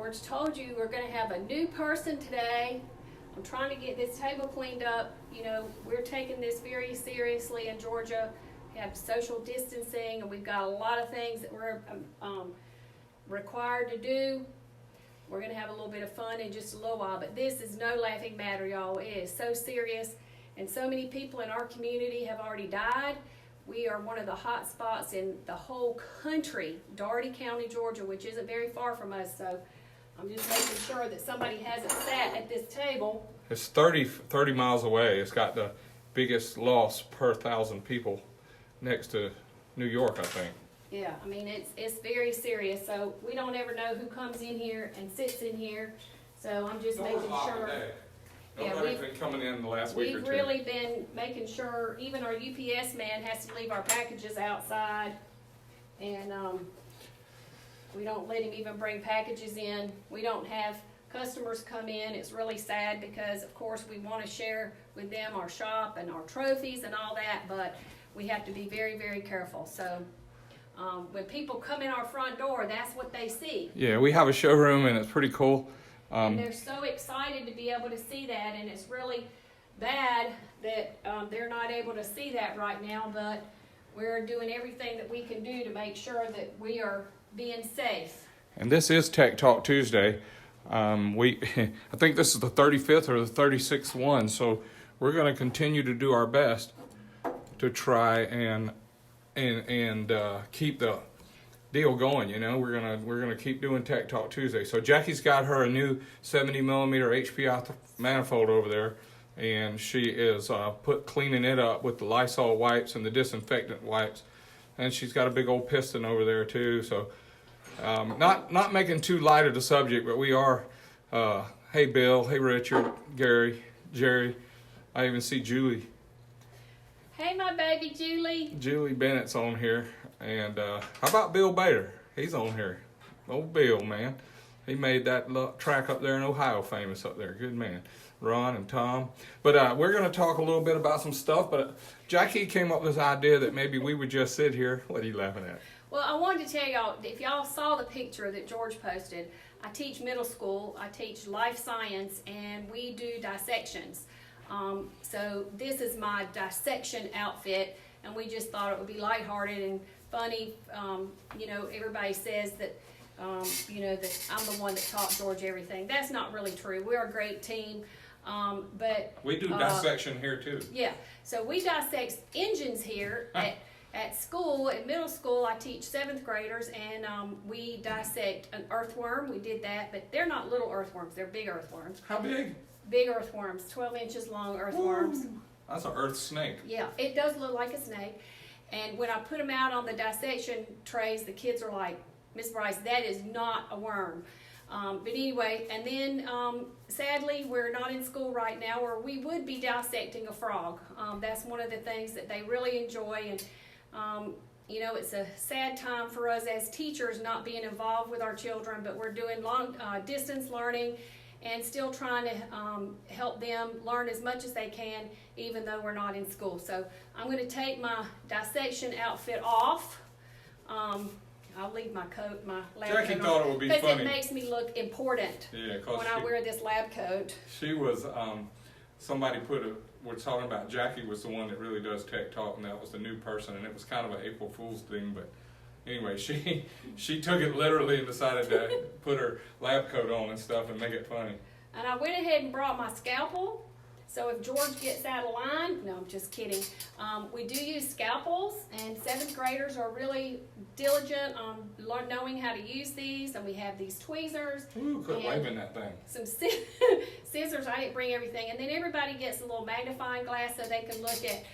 George told you we're going to have a new person today. I'm trying to get this table cleaned up. You know, we're taking this very seriously in Georgia. We have social distancing, and we've got a lot of things that we're required to do. We're going to have a little bit of fun in just a little while, but this is no laughing matter, y'all. It is so serious, and so many people in our community have already died. We are one of the hot spots in the whole country, Daugherty County, Georgia, which isn't very far from us, so I'm just making sure that somebody hasn't sat at this table. It's 30 miles away. It's got the biggest loss per 1,000 people next to New York, I think. Yeah, I mean, it's very serious, so we don't ever know who comes in here and sits in here, so I'm just making sure. Nobody's been coming in the last week or two. We've really been making sure, even our UPS man has to leave our packages outside, and we don't let him even bring packages in. We don't have customers come in. It's really sad because, of course, we want to share with them our shop and our trophies and all that, but we have to be very, very careful. So when people come in our front door, that's what they see. Yeah, we have a showroom, and it's pretty cool. And they're so excited to be able to see that, and it's really bad that they're not able to see that right now, but we're doing everything that we can do to make sure that we are being safe. And this is Tech Talk Tuesday. I think this is the 35th or the 36th one, so we're going to continue to do our best to try and keep the deal going. You know, we're gonna keep doing Tech Talk Tuesday. So Jackie's got her a new 70 millimeter HPI manifold over there, and she is cleaning it up with the Lysol wipes and the disinfectant wipes, and she's got a big old piston over there too. So not making too light of the subject, but we are. Hey Bill, hey Richard, Gary, Jerry. I even see Julie. Hey, my baby Julie. Julie Bennett's on here. And how about Bill Bader? He's on here. Old Bill, man. He made that track up there in Ohio famous up there. Good man. Ron and Tom. But we're going to talk a little bit about some stuff. But Jackie came up with this idea that maybe we would just sit here. What are you laughing at? Well, I wanted to tell y'all, if y'all saw the picture that George posted, I teach middle school. I teach life science, and we do dissections. So this is my dissection outfit, and we just thought it would be lighthearted and funny. You know, everybody says that, you know, that I'm the one that taught George everything. That's not really true. We're a great team, but we do dissection here too. Yeah, so we dissect engines here at school. At middle school, I teach 7th graders, and we dissect an earthworm. We did that, but they're not little earthworms. They're big earthworms. How big? Big earthworms, 12 inches long earthworms. Ooh, that's an earth snake. Yeah, it does look like a snake. And when I put them out on the dissection trays, the kids are like, Miss Bryce, that is not a worm. But anyway, and then sadly, we're not in school right now, or we would be dissecting a frog. That's one of the things that they really enjoy. And you know, it's a sad time for us as teachers not being involved with our children, but we're doing long distance learning and still trying to help them learn as much as they can, even though we're not in school. So I'm going to take my dissection outfit off. I'll leave my coat, my lab coat on. Jackie thought it would be funny. Because it makes me look important when I wear this lab coat. She was, somebody we're talking about Jackie was the one that really does Tech Talk, and that was the new person, and it was kind of an April Fool's thing, but anyway, she took it literally and decided to put her lab coat on and stuff and make it funny. And I went ahead and brought my scalpel. So if George gets out of line, no, I'm just kidding. We do use scalpels, and 7th graders are really diligent on knowing how to use these. And we have these tweezers. Ooh, quit waving that thing. Some scissors. I didn't bring everything. And then everybody gets a little magnifying glass so they can look at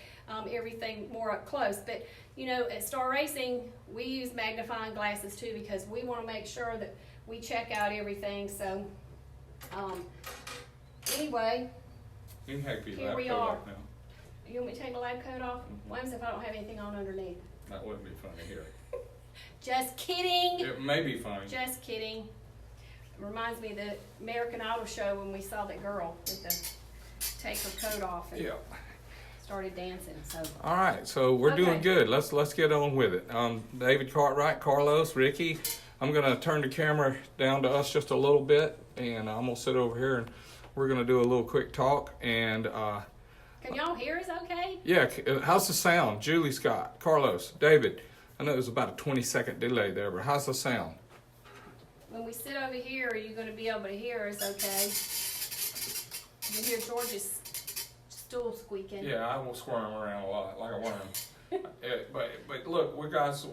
everything more up close. But you know, at Star Racing, we use magnifying glasses too, because we want to make sure that we check out everything. So anyway, you can have your here lab we coat are. off now. You want me to take the lab coat off? What happens if I don't have anything on underneath? That wouldn't be funny here. Just kidding. It may be funny. Just kidding. It reminds me of the American Idol show when we saw that girl with the take her coat off and started dancing. So all right, so we're doing good. Let's get on with it. David Cartwright, Carlos, Ricky, I'm gonna turn the camera down to us just a little bit, and I'm gonna sit over here, and we're gonna do a little quick talk. And Can y'all hear us okay? yeah, how's the sound? Julie, Scott, Carlos, David. I know there's about a 20-second delay there, but how's the sound? When we sit over here, are you going to be able to hear us okay? You can hear George's stool squeaking. Yeah, I will squirm around a lot like a worm. But look, we guys,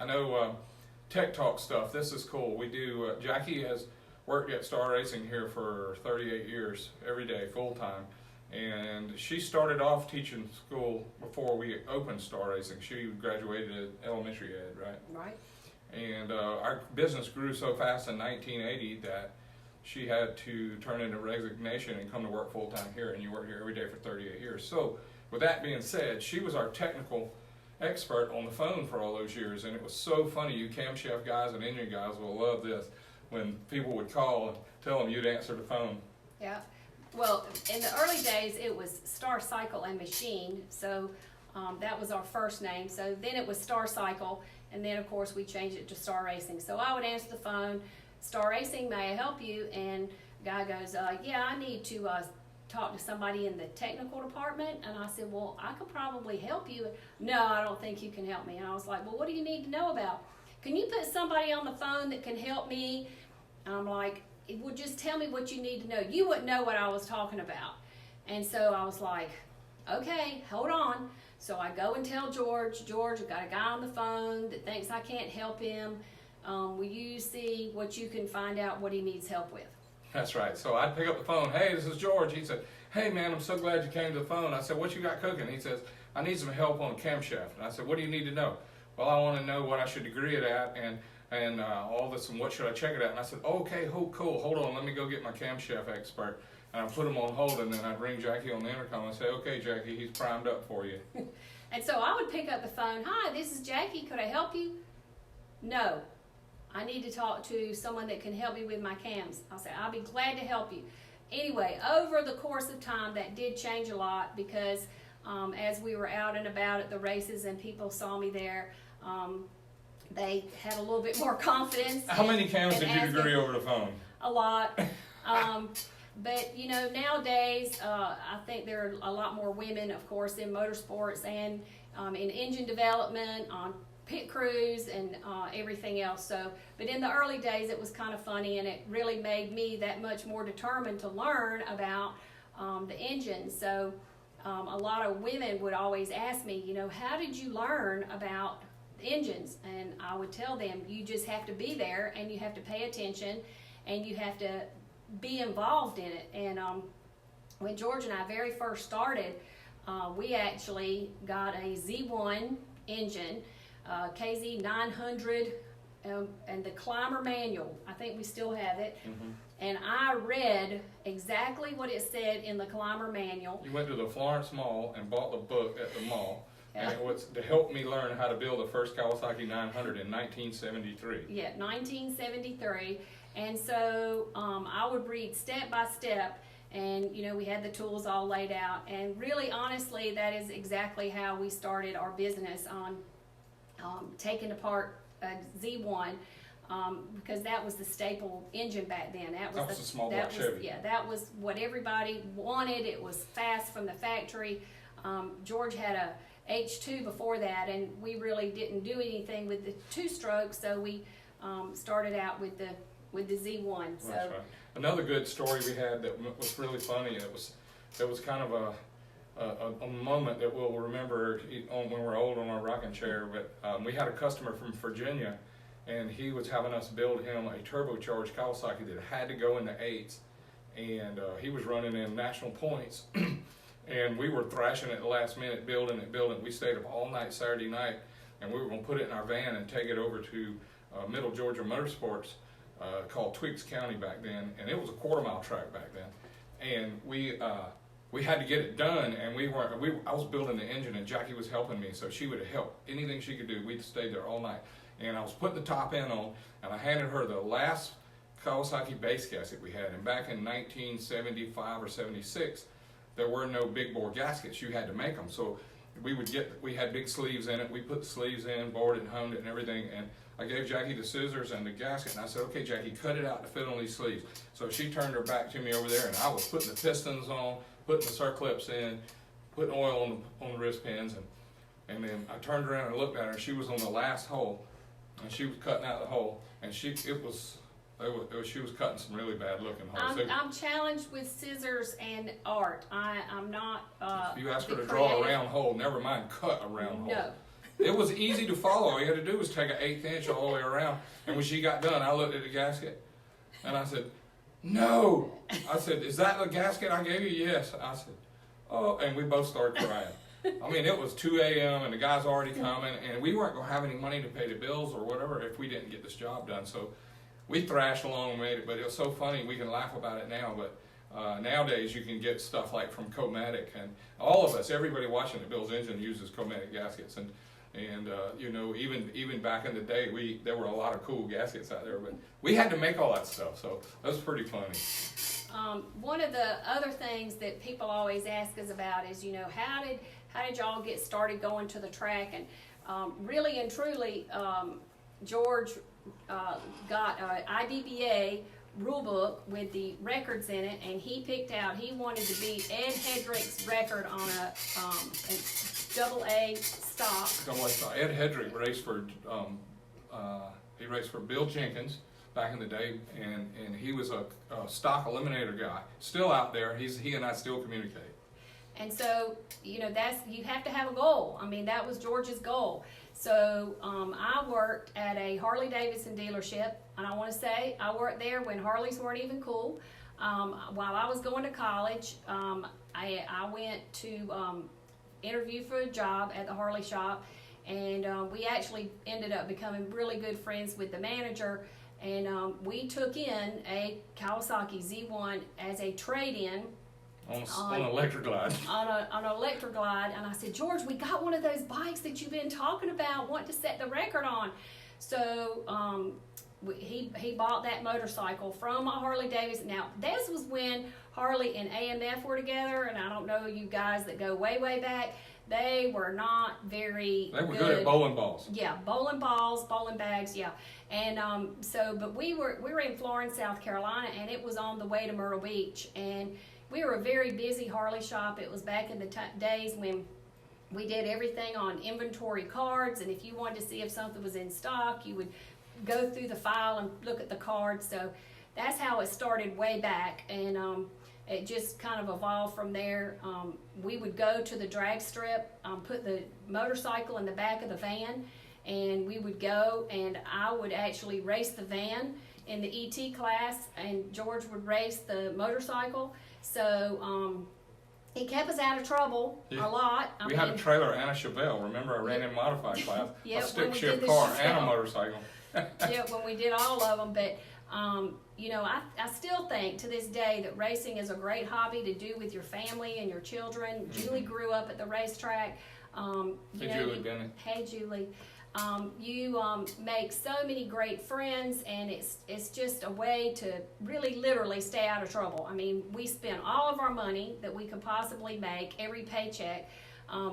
I know Tech Talk stuff. This is cool. We do. Jackie has worked at Star Racing here for 38 years, every day, full time. And she started off teaching school before we opened Star Racing. She graduated elementary ed, right? Right. And our business grew so fast in 1980 that she had to turn in a resignation and come to work full time here. And you work here every day for 38 years. So with that being said, she was our technical expert on the phone for all those years. And it was so funny. You camshaft guys and engine guys will love this when people would call and tell them you'd answer the phone. Yeah. Well, in the early days, it was Star Cycle and Machine, so that was our first name. So then it was Star Cycle, and then of course we changed it to Star Racing. So I would answer the phone, Star Racing, may I help you? And the guy goes, yeah, I need to talk to somebody in the technical department. And I said, well, I could probably help you. No, I don't think you can help me. And I was like, well, what do you need to know about? Can you put somebody on the phone that can help me? And I'm like, it would just tell me what you need to know. You wouldn't know what I was talking about. And so I was like, okay, hold on. So I go and tell George, I've got a guy on the phone that thinks I can't help him. Will you see what you can find out what he needs help with? That's right. So I'd pick up the phone. Hey, this is George. He said, hey, man, I'm so glad you came to the phone. I said, what you got cooking? He says, I need some help on a camshaft. And I said, what do you need to know? Well, I want to know what I should degree it at and all this, and what should I check it at? And I said, okay, cool, hold on, let me go get my camshaft expert. And I put him on hold, and then I'd ring Jackie on the intercom and say, okay, Jackie, he's primed up for you. And so I would pick up the phone, hi, this is Jackie, could I help you? No, I need to talk to someone that can help me with my cams. I'll say, I'll be glad to help you. Anyway, over the course of time, that did change a lot because as we were out and about at the races and people saw me there, they had a little bit more confidence. How many cams did you degree over the phone? A lot. But, you know, nowadays, I think there are a lot more women, of course, in motorsports and in engine development, on pit crews and everything else. So, but in the early days, it was kind of funny, and it really made me that much more determined to learn about the engine. So a lot of women would always ask me, you know, how did you learn about engines? And I would tell them, you just have to be there, and you have to pay attention, and you have to be involved in it. And when George and I very first started, we actually got a Z1 engine, KZ 900, and the Climber manual. I think we still have it. Mm-hmm. And I read exactly what it said in the Climber manual. You went to the Florence Mall and bought the book at the mall. Yeah. And it was to help me learn how to build the first Kawasaki 900 in 1973. Yeah, 1973. And so I would read step by step, and you know, we had the tools all laid out. And really, honestly, that is exactly how we started our business on taking apart Z1, because that was the staple engine back then. That was a small block Chevy. Yeah, that was what everybody wanted. It was fast from the factory. George had a H2 before that, and we really didn't do anything with the two-stroke, so we started out with the Z1. So that's right. Another good story we had that was really funny. It was kind of a moment that we'll remember when we're old on our rocking chair. But we had a customer from Virginia, and he was having us build him a turbocharged Kawasaki that had to go in the 8s, and he was running in national points. And we were thrashing it the last minute, building it. We stayed up all night Saturday night, and we were going to put it in our van and take it over to Middle Georgia Motorsports, called Twiggs County back then, and it was a quarter-mile track back then. And we had to get it done, and I was building the engine, and Jackie was helping me, so she would help anything she could do. We stayed there all night, and I was putting the top end on, and I handed her the last Kawasaki base gasket we had. And back in 1975 or 76. There were no big bore gaskets. You had to make them. So we had big sleeves in it. We put the sleeves in, bored it and honed it and everything. And I gave Jackie the scissors and the gasket, and I said, okay, Jackie, cut it out to fit on these sleeves. So she turned her back to me over there, and I was putting the pistons on, putting the circlips in, putting oil on the wrist pins, and then I turned around and looked at her. She was on the last hole, and she was cutting out the hole, and she was cutting some really bad looking holes. I'm challenged with scissors and art. I'm not. You asked her the to draw a creative. round hole, never mind cut a round hole. No. It was easy to follow. All you had to do was take an 1/8 inch all the way around. And when she got done, I looked at the gasket, and I said, "No." I said, "Is that the gasket I gave you?" "Yes." I said, "Oh," and we both started crying. I mean, it was 2 a.m. and the guy's already coming, and we weren't gonna have any money to pay the bills or whatever if we didn't get this job done. So we thrashed along and made it. But it was so funny. We can laugh about it now, but. Nowadays you can get stuff like from Comatic, and all of us, everybody watching the Bill's Engine uses Comatic gaskets, and you know, even back in the day, there were a lot of cool gaskets out there, but we had to make all that stuff, so that was pretty funny. One of the other things that people always ask us about is, you know, how did y'all get started going to the track? And really and truly, George got an IDBA rule book with the records in it, and he picked out, he wanted to beat Ed Hedrick's record on a AA stock. Ed Hedrick raced for he raced for Bill Jenkins back in the day, and he was a stock eliminator guy, still out there. He and I still communicate. And so, you know, you have to have a goal. I mean, that was George's goal. So I worked at a Harley Davidson dealership, and I want to say I worked there when Harleys weren't even cool. While I was going to college, I went to interview for a job at the Harley shop, and we actually ended up becoming really good friends with the manager, and we took in a Kawasaki Z1 as a trade-in. On an electric glide. On an electric glide, and I said, George, we got one of those bikes that you've been talking about, want to set the record on. So he bought that motorcycle from a Harley Davidson. Now, this was when Harley and AMF were together, and I don't know you guys that go way, way back. They were not very They were good at bowling balls. Yeah, bowling balls, bowling bags, yeah. And but we were in Florence, South Carolina, and it was on the way to Myrtle Beach, and we were a very busy Harley shop. It was back in the days when we did everything on inventory cards, and if you wanted to see if something was in stock, you would go through the file and look at the cards. So that's how it started way back, and it just kind of evolved from there. We would go to the drag strip, put the motorcycle in the back of the van, and we would go, and I would actually race the van in the ET class, and George would race the motorcycle. So he kept us out of trouble a lot. We had a trailer and a Chevelle. Remember, I ran in modified class, Yeah, a stick when we shift did the car and a Chevelle. motorcycle. Yeah, when we did all of them. But you know, I still think to this day that racing is a great hobby to do with your family and your children. Julie grew up at the racetrack. Julie Bennett. Hey, Julie. You make so many great friends, and it's just a way to really literally stay out of trouble. I mean, we spent all of our money that we could possibly make, every paycheck,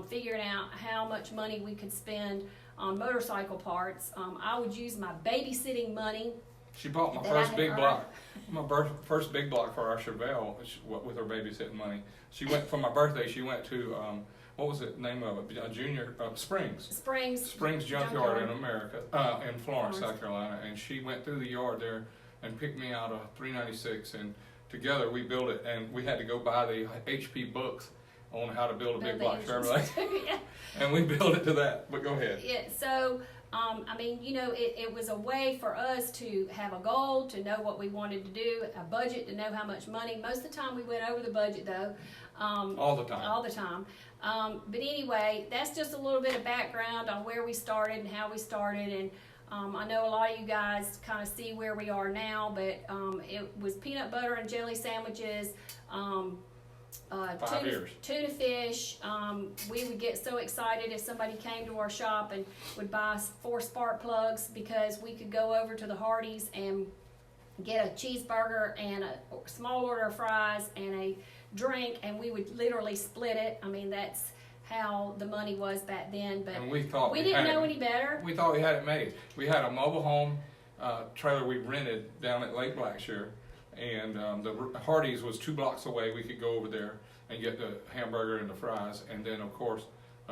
figuring out how much money we could spend on motorcycle parts. I would use my babysitting money. She bought my that I first had big earned. block, first big block for our Chevelle with her babysitting money. She went for my birthday. She went to what was the name of it? Junior Springs Springs Junkyard in America, in Florence, South Carolina, and she went through the yard there and picked me out a 396, and together we built it, and we had to go buy the HP books on how to build a big block Chevrolet, Yeah. and we built it to that. But go ahead. Yeah, so I mean, you know, it was a way for us to have a goal, to know what we wanted to do, a budget, to know how much money. Most of the time we went over the budget, though. All the time. All the time. But anyway, that's just a little bit of background on where we started and how we started. And I know a lot of you guys kind of see where we are now, but it was peanut butter and jelly sandwiches, 5 years. tuna fish. We would get so excited if somebody came to our shop and would buy 4 spark plugs, because we could go over to the Hardee's and get a cheeseburger and a small order of fries and a drink, and we would literally split it. I mean, that's how the money was back then, but And we thought we didn't had know it. any better. We thought we had it made. We had a mobile home trailer we rented down at Lake Blackshear, and the Hardee's was 2 blocks away. We could go over there and get the hamburger and the fries, and then of course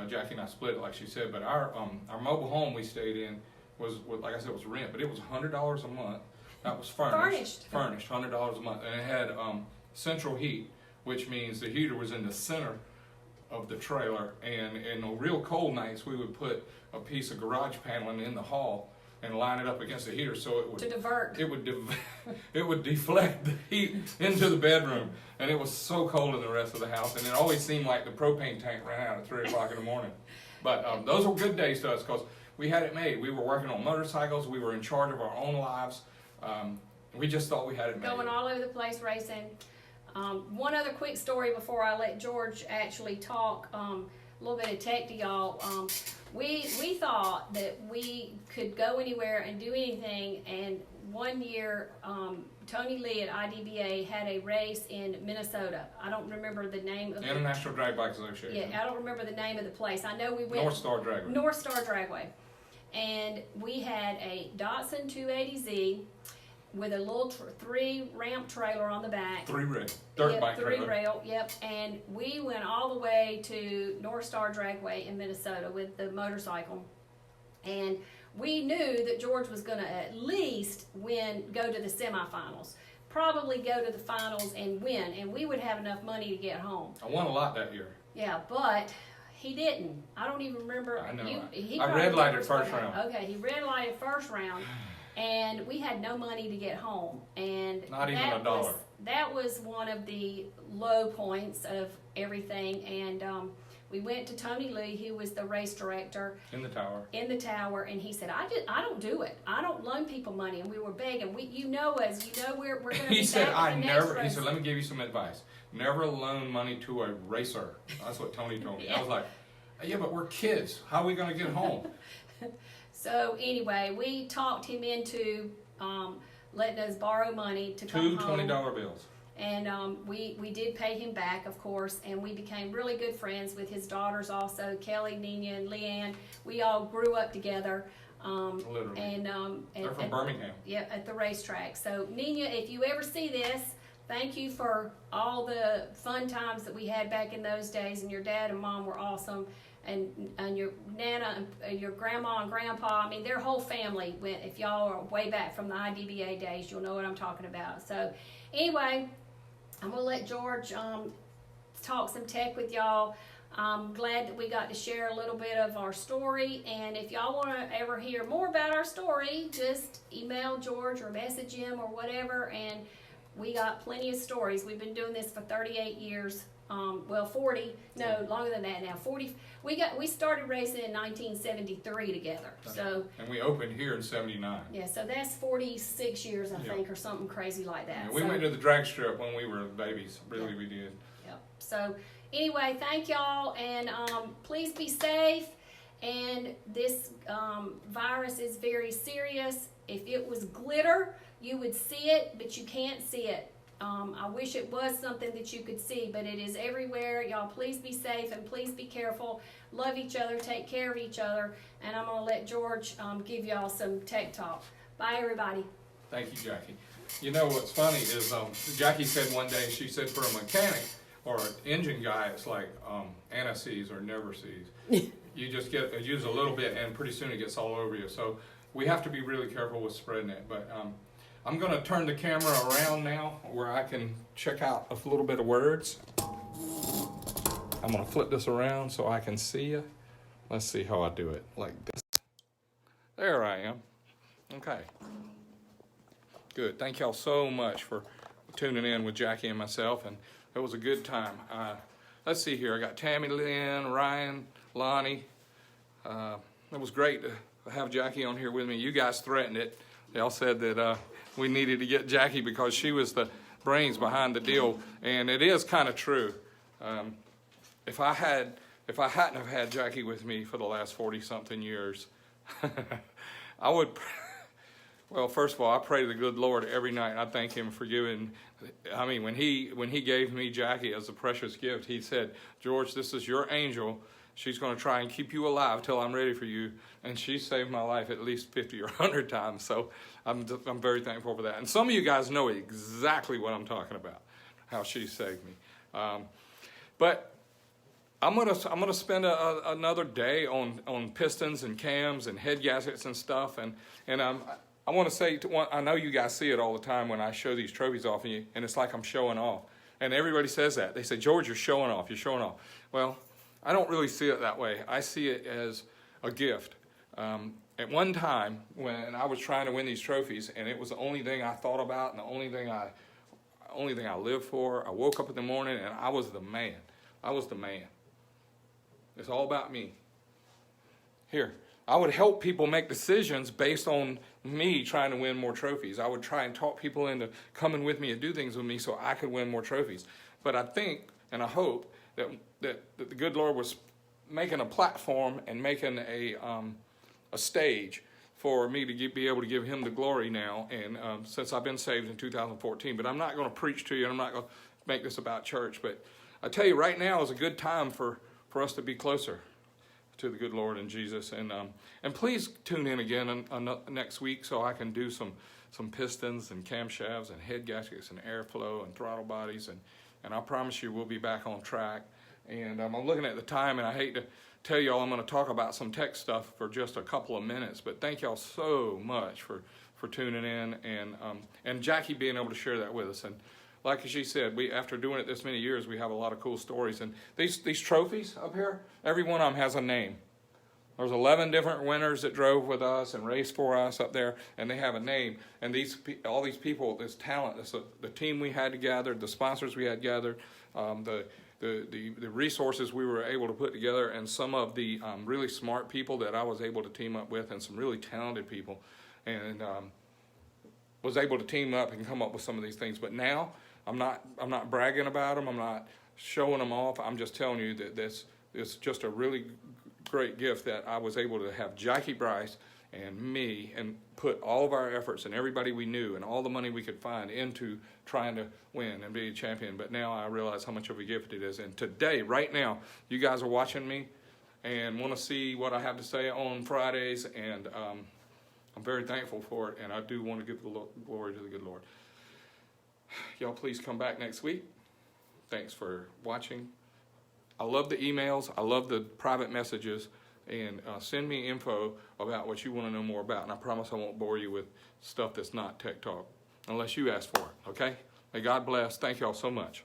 Jackie and I split it like she said. But our mobile home we stayed in was like I said, was rent, but it was $100 a month. That was furnished. Furnished, $100 a month, and it had central heat, which means the heater was in the center of the trailer. And in the real cold nights, we would put a piece of garage paneling in the hall and line it up against the heater so it would To divert. it would deflect the heat into the bedroom. And it was so cold in the rest of the house, and it always seemed like the propane tank ran out at 3 o'clock in the morning. But those were good days to us because we had it made. We were working on motorcycles. We were in charge of our own lives. We just thought we had it made. Going all over the place racing. One other quick story before I let George actually talk a little bit of tech to y'all. We thought that we could go anywhere and do anything, and one year Tony Lee at IDBA had a race in Minnesota. I don't remember the name of International Drag Bike Association. Yeah, I don't remember the name of the place. I know we went North Star Dragway. North Star Dragway. And we had a Datsun 280Z with a little 3-ramp trailer on the back. 3-rail. Dirt bike trailer. 3-rail, yep. And we went all the way to North Star Dragway in Minnesota with the motorcycle. And we knew that George was going to at least go to the semifinals. Probably go to the finals and win. And we would have enough money to get home. I won a lot that year. Yeah, but he didn't. I don't even remember. I know. He I probably red lighted was first okay. round. Okay, he red lighted first round, and we had no money to get home. And Not even that $1. That was one of the low points of everything. And we went to Tony Lee, who was the race director In the tower. and he said, I don't do it. I don't loan people money. And we were begging. You know us. You know we're going to be He said, back in the next race. he said, let me give you some advice. Never loan money to a racer. That's what Tony told me. Yeah. I was like, yeah, but we're kids. How are we going to get home? So anyway, we talked him into letting us borrow money to come Two home. $20 bills. And we did pay him back, of course, and we became really good friends with his daughters also, Kelly, Nina, and Leanne. We all grew up together. Literally. And They're from Birmingham. Yeah, at the racetrack. So Nina, if you ever see this, thank you for all the fun times that we had back in those days, and your dad and mom were awesome. And your Nana and your grandma and grandpa, I mean, their whole family went. If y'all are way back from the IDBA days, you'll know what I'm talking about. So anyway, I'm going to let George talk some tech with y'all. I'm glad that we got to share a little bit of our story. And if y'all want to ever hear more about our story, just email George or message him or whatever. And we got plenty of stories. We've been doing this for 38 years. 40, no, longer than that now. 40. We started racing in 1973 together. So. And we opened here in '79. Yeah, so that's 46 years, I Yeah. think, or something crazy like that. Yeah, we went to the drag strip when we were babies. Really, we did. Yep. So anyway, thank y'all, and please be safe. And this virus is very serious. If it was glitter, you would see it, but you can't see it. I wish it was something that you could see, but it is everywhere. Y'all, please be safe and please be careful. Love each other, take care of each other, and I'm going to let George give y'all some tech talk. Bye, everybody. Thank you, Jackie. You know what's funny is Jackie said one day, she said for a mechanic or an engine guy, it's like Anna sees or never sees. You just use a little bit and pretty soon it gets all over you. So we have to be really careful with spreading it. But I'm going to turn the camera around now where I can check out a little bit of words. I'm going to flip this around so I can see you. Let's see how I do it, like this. There I am. Okay. Good. Thank y'all so much for tuning in with Jackie and myself, and it was a good time. Let's see here. I got Tammy, Lynn, Ryan, Lonnie. It was great to have Jackie on here with me. You guys threatened it. Y'all said that we needed to get Jackie because she was the brains behind the deal, and it is kind of true. If I hadn't have had Jackie with me for the last 40-something years, I would. Well, first of all, I pray to the good Lord every night. I thank Him for giving. I mean, when he gave me Jackie as a precious gift, He said, "George, this is your angel, She's going to try and keep you alive till I'm ready for you. And she saved my life at least 50 or 100 times. So I'm very thankful for that. And some of you guys know exactly what I'm talking about, how she saved me. But I'm gonna spend another day on pistons and cams and head gaskets and stuff. And I want to say, I know you guys see it all the time when I show these trophies off, and it's like I'm showing off. And everybody says that. They say, George, you're showing off. You're showing off. Well, I don't really see it that way. I see it as a gift. At one time, when I was trying to win these trophies, and it was the only thing I thought about and the only thing I lived for, I woke up in the morning and I was the man. I was the man. It's all about me. Here, I would help people make decisions based on me trying to win more trophies. I would try and talk people into coming with me and do things with me so I could win more trophies. But I think and I hope that the good Lord was making a platform and making a stage for me to be able to give him the glory now. And since I've been saved in 2014, but I'm not going to preach to you, and I'm not going to make this about church. But I tell you, right now is a good time for us to be closer to the good Lord and Jesus. And please tune in again next week so I can do some pistons and camshafts and head gaskets and airflow and throttle bodies. And I promise you we'll be back on track. And I'm looking at the time, and I hate to tell y'all I'm going to talk about some tech stuff for just a couple of minutes, but thank y'all so much for tuning in and Jackie being able to share that with us. And like she said, after doing it this many years, we have a lot of cool stories. And these trophies up here, every one of them has a name. There's 11 different winners that drove with us and raced for us up there, and they have a name. And all these people, this talent, the team we had together, the sponsors we had gathered, the resources we were able to put together, and some of the really smart people that I was able to team up with, and some really talented people, and was able to team up and come up with some of these things. But now I'm not bragging about them. I'm not showing them off. I'm just telling you that this is just a really great gift that I was able to have Jackie Bryce and me and put all of our efforts and everybody we knew and all the money we could find into trying to win and be a champion. But now I realize how much of a gift it is. And today, right now, you guys are watching me and want to see what I have to say on Fridays, and I'm very thankful for it, and I do want to give the glory to the good Lord. Y'all please come back next week. Thanks for watching. I love the emails. I love the private messages. And send me info about what you want to know more about. And I promise I won't bore you with stuff that's not Tech Talk unless you ask for it, okay? May God bless. Thank y'all so much.